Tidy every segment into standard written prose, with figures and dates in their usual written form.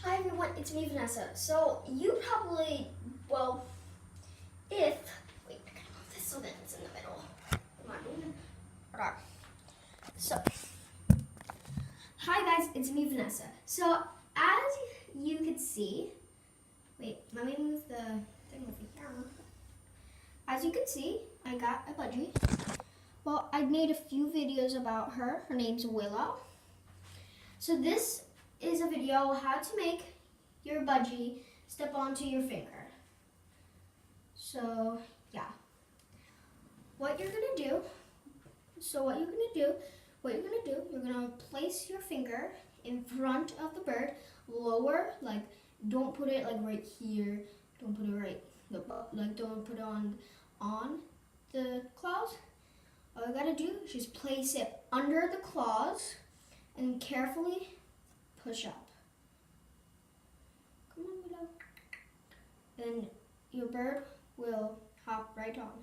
Hi everyone, it's me Vanessa. So you probably, well, if, wait, I gotta move this so that it's in the middle. Come on. Alright. So, hi guys, it's me Vanessa. So as you can see, wait, let me move the thing over here. As you can see, I got a budgie. Well, I made a few videos about her. Her name's Willow. So this is a video how to make your budgie step onto your finger. So yeah, what you're gonna do, you're gonna place your finger in front of the bird, lower, like don't put it like right here, don't put it right, don't put it on the claws. All you gotta do is just place it under the claws and carefully push up. Come on, Willow. Then your bird will hop right on,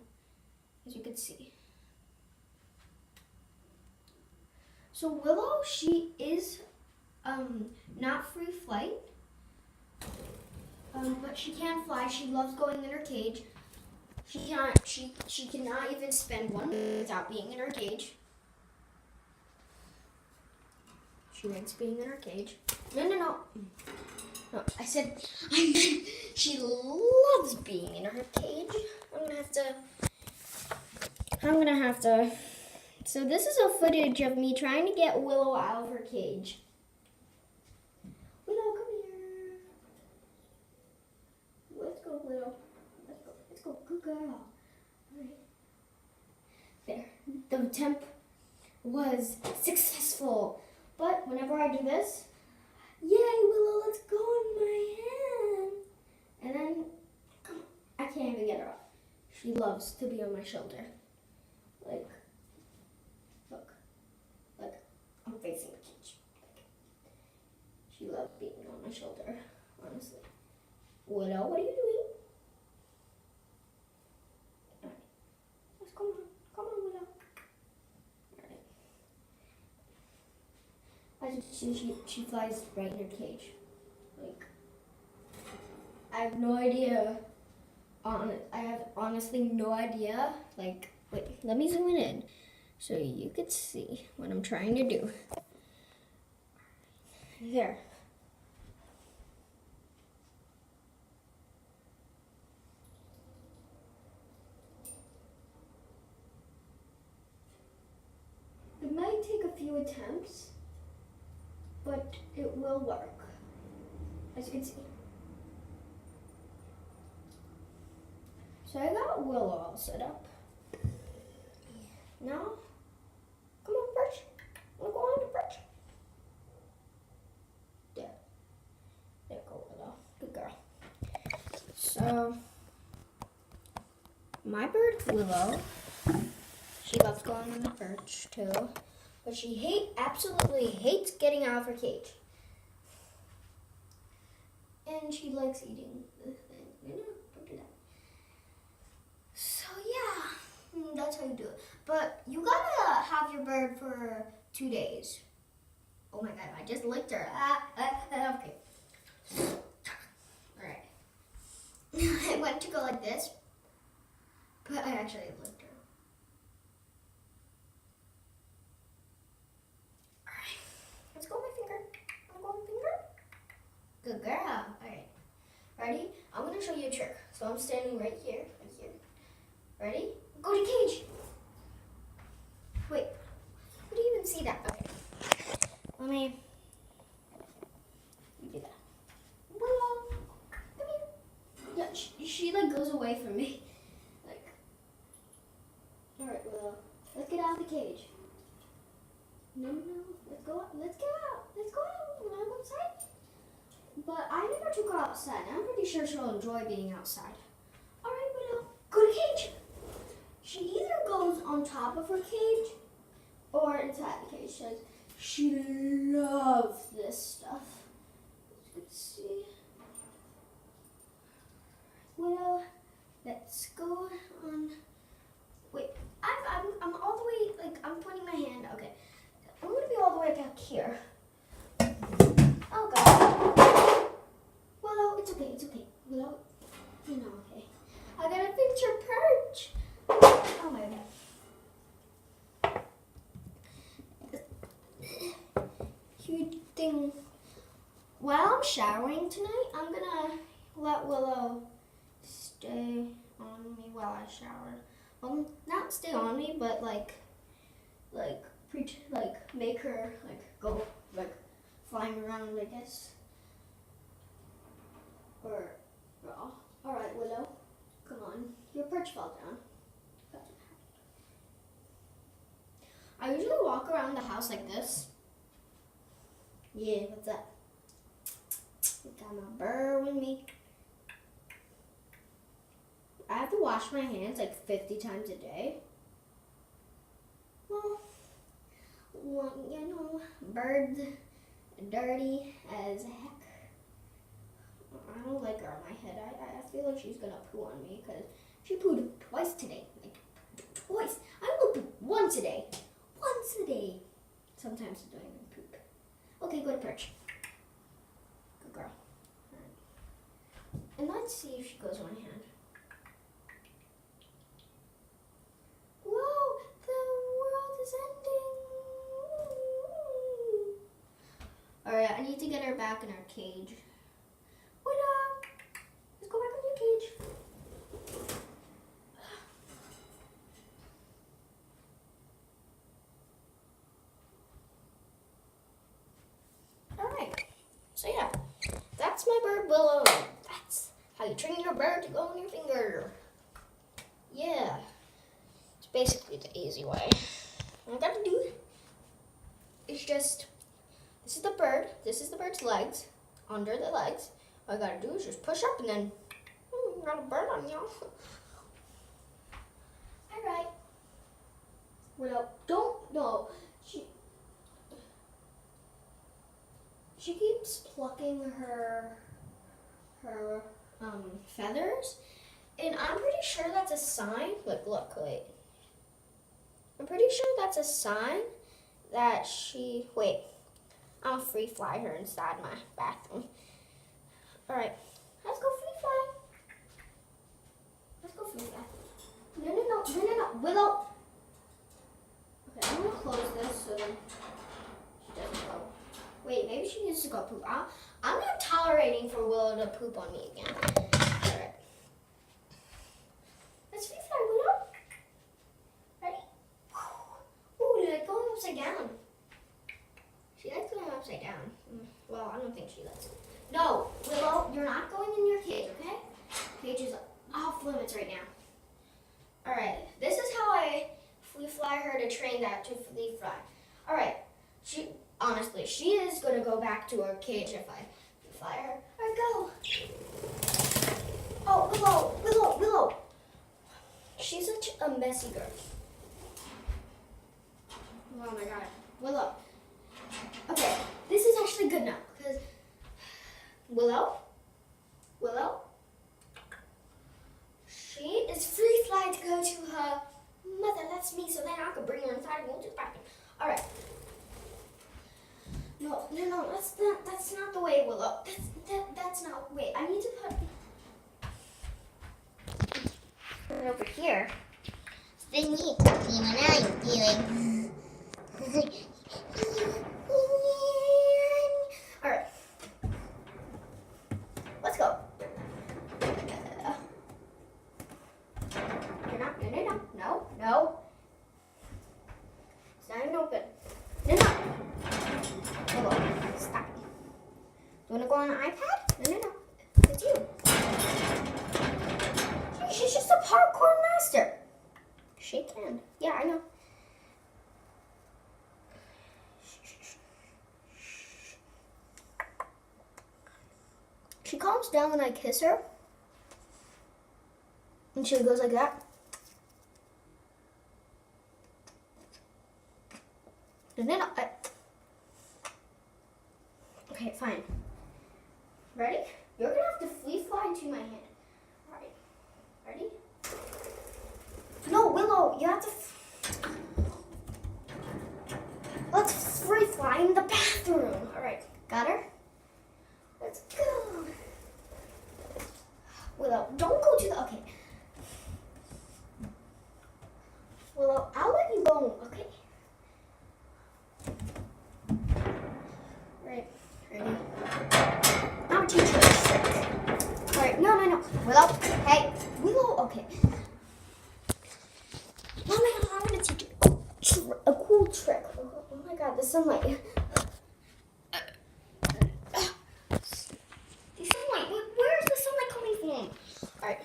as you can see. So Willow, she is not free flight, but she can fly. She loves going in her cage. She cannot even spend one without being in her cage. She likes being in her cage. No, I meant she loves being in her cage. I'm gonna have to. So this is a footage of me trying to get Willow out of her cage. Willow, come here. Let's go, Willow. Let's go. Good girl. All right. There. The attempt was successful. But whenever I do this, yay, Willow, let's go in my hand. And then, come on, I can't even get her off. She loves to be on my shoulder. Like, look, I'm facing the cage. She loves being on my shoulder, honestly. Willow, what are you doing? All right, let's come on, Willow. As you see, she flies right in her cage. Like, I have no idea. I have honestly no idea. Like, wait, let me zoom in so you could see what I'm trying to do. There. It might take a few attempts, but it will work, as you can see. So I got Willow all set up. Now, come on, perch. We'll go on the perch. There you go, Willow. Good girl. So, my bird, Willow, she loves going on the perch too. But she absolutely hates getting out of her cage. And she likes eating the thing. Don't do that. So yeah, that's how you do it. But you gotta have your bird for 2 days. Oh my god, I just licked her. Okay. Alright. I went to go like this, but I actually licked her. Good girl. All right. Ready? I'm going to show you a trick. So I'm standing right here. Ready? Go to cage. Wait. How do you even see that? Okay. Let me do that. Willow, come here. Yeah, she like goes away from me. Like. All right, Willow. Let's get out of the cage. No. Let's go out. Let's get out. Let's go out. You want to go outside? But I never took her outside. I'm pretty sure she'll enjoy being outside. All right, Willow, go to cage. She either goes on top of her cage or inside the cage. She loves this stuff. Let's see. Willow, let's go on. Wait, I'm all the way, like, I'm pointing my hand. Okay, I'm going to be all the way back here. Oh, God. while I'm showering tonight, I'm gonna let Willow stay on me while I shower. Well, not stay on me, but like make her like go like flying around, I guess. Or, oh, all right, Willow, come on, your perch fell down. I usually walk around the house like this. Yeah, what's up? Got my bird with me. I have to wash my hands like 50 times a day. Well, you know, birds dirty as heck. I don't like her on my head. I feel like she's gonna poo on me because she pooed twice today. Like, twice. I will poop once a day. Once a day. Sometimes I don't even poop. Okay, go to perch. Good girl. Right. And let's see if she goes on hand. Whoa, the world is ending. Alright, I need to get her back in her cage. What up? Let's go back in your cage. Alright, so yeah, that's my bird Willow. That's how you train your bird to go on your finger. Yeah, it's basically the easy way. All I gotta do is just, this is the bird, this is the bird's legs, under the legs. All I gotta do is just push up and then, got a bird on you. Alright. Willow, no. She keeps plucking her feathers, and I'm pretty sure that's a sign. Look, wait. I'm pretty sure that's a sign that wait, I'm gonna free fly her inside my bathroom. All right, let's go free fly. Let's go free fly. No, Willow. Okay, I'm gonna close this so then she doesn't go. Wait, maybe she needs to go poop. I'm not tolerating for Willow to poop on me again. All right. Let's free fly, Willow. Ready? Ooh, like going upside down. She likes going upside down. Well, I don't think she likes it. No, Willow, you're not going in your cage, okay? Cage is off limits right now. All right, this is how I free fly her to train that to free fly. All right, honestly, she is going to go back to her cage if I free fly her. All right, go. Oh, Willow. She's such a messy girl. Oh my God, Willow. Okay, this is actually good now because Willow, she is free flying to go to her mother. That's me, so then I can bring her inside and we'll just back in. All right. No, that's not the way, Willow. That's not. Wait, I need to put it over here. Then you can see what I'm doing. All right. Let's go. No. It's not even open. No. Stop. You want to go on an iPad? No. It's you. She's just a parkour master. Shake hand. Yeah, I know. She calms down when I kiss her. And she goes like that. No. Okay, fine. Ready? You're gonna have to free fly into my hand. All right. Ready? No, Willow, you have to. Let's free fly in the bathroom. All right, got her? Let's go. Willow, don't go to the. Okay. Willow, I'll let you go. Okay. Right. Ready? Willow, hey, Willow, okay. Oh my god, I'm gonna teach you a cool trick. Oh my god, the sunlight. The sunlight, where is the sunlight coming from? Alright.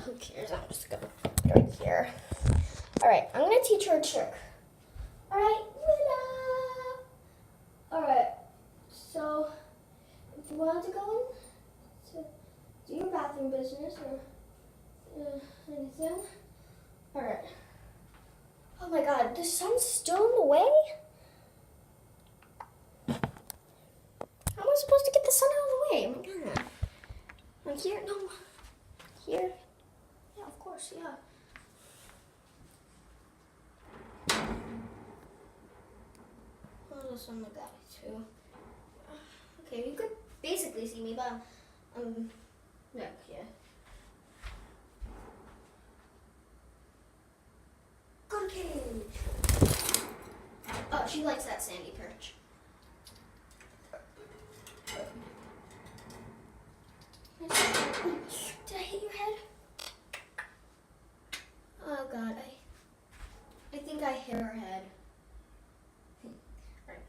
Who cares? I'm just gonna go right here. Alright, I'm gonna teach her a trick. Alright, Willow. Alright, so if you wanted to go in to do your bathroom business or anything. Alright. Oh my god, the sun's still in the way? How am I supposed to get the sun out of the way? Oh my god. Like here? No. Here? Yeah, of course, yeah. Oh, something like that too. Okay, you could basically see me, but yeah. Go to cage. Oh, she likes that sandy perch. Did I hit your head? Oh god, I think I hit her head. Right.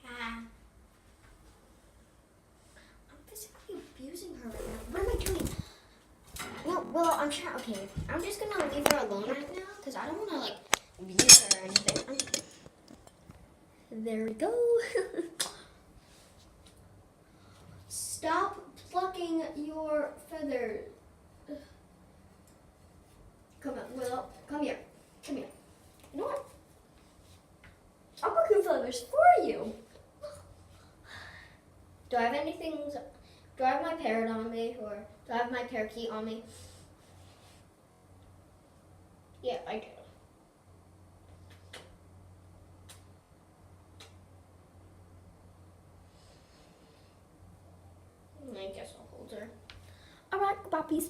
I'm physically abusing her right now. What am I doing? Well, I'm trying. Okay, I'm just gonna leave her alone right now because I don't want to like abuse her or anything. There we go. Stop plucking your feathers. Come on, Willow. Come here. Come here. You know what? I'll pluck your feathers for you. Do I have anything? Do I have my parrot on me, or do I have my parakeet on me? Yeah, I do. I guess I'll hold her. Alright, puppies.